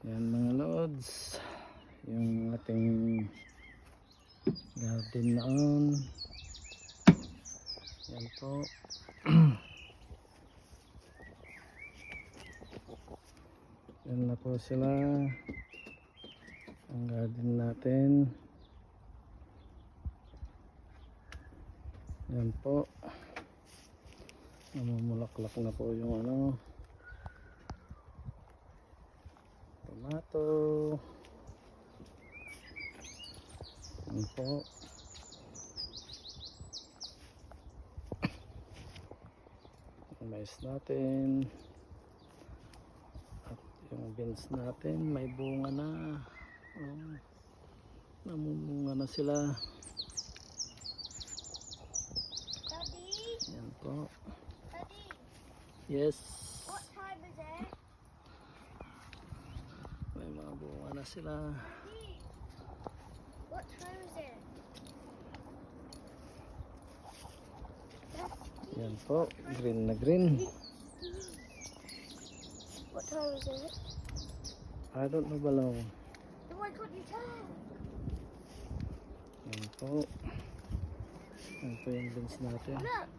Yan mga lods, yung ating garden noon. Yan po. Yan na po sila, ang garden natin. Yan po, namumulaklak na po yung tomato. Yan po. Ang mais natin. At yung beans natin may bunga na. Oh, namumunga na sila. Daddy? Yan po. Daddy? Yes. What time is it? May mga bunga na sila. Daddy? What time is it? Yan po. Green na green. What time is it? I don't know below. Then why can't you tell? Yan po. Yan po yung beans natin. Look!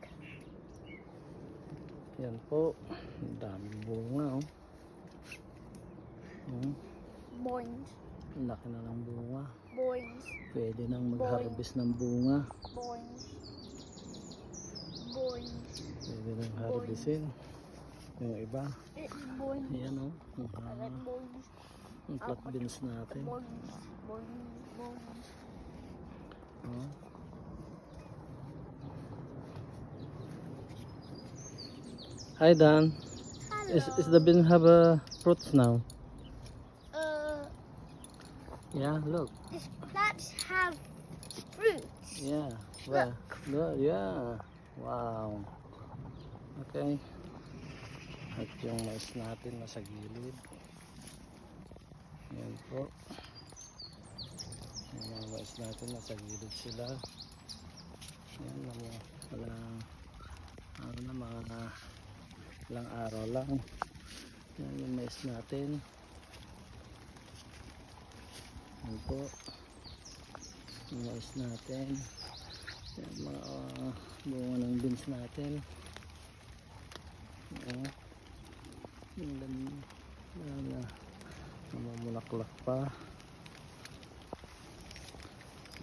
Yan po. Ang daming bunga oh. Boings. Ang laki na ng bunga. Boings. Pwede nang mag-harvest ng bunga. Boings. Boings. Pwede nang harvestin. Yung iba. It's boings. Ayan oh. I like boings. Ang flat beans natin. Boings. Boings. Boings. Oh. Hi Dan. Hello. Is the bean have fruits now? Yeah, look. These plants have fruits. Yeah. Well, look. Yeah. Wow. Okay. At yung mais natin nasa gilid. Yan po. Yung mga mais natin nasa gilid sila. Yan mga ilang araw lang. Yan yung mais natin. Yan po. Yung mais natin. Yan mga bunga ng beans natin. Yan. Yan. Namumulaklak pa.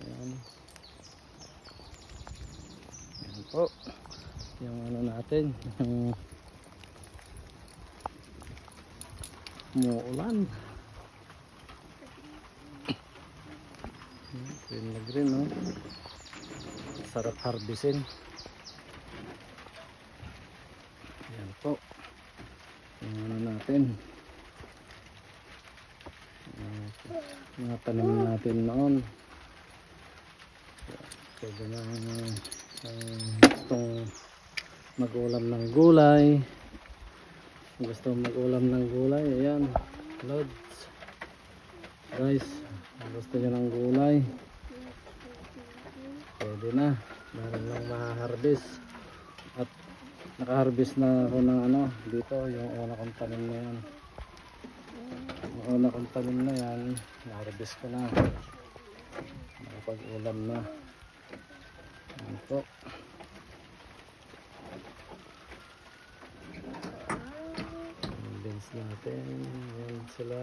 Yan. Yan po. Yung natin. Yung umuulan. Green na green, no? Sarap harvestin. Yan po. Yung natin. Mga tanim natin noon. Pwede na gustong mag-ulam ng gulay. Gusto mag-ulam ng gulay. Ayan. Loads. Guys, gusto nyo ng gulay. Pwede na. Meron lang ma-harvest. At naka-harvest na ako ng dito. Yung una kong tanim na yan. Yung una kong tanim na yan. Na-harvest ko na. Nakapag-ulam na. Yan po. Yung beans natin. Yan sila.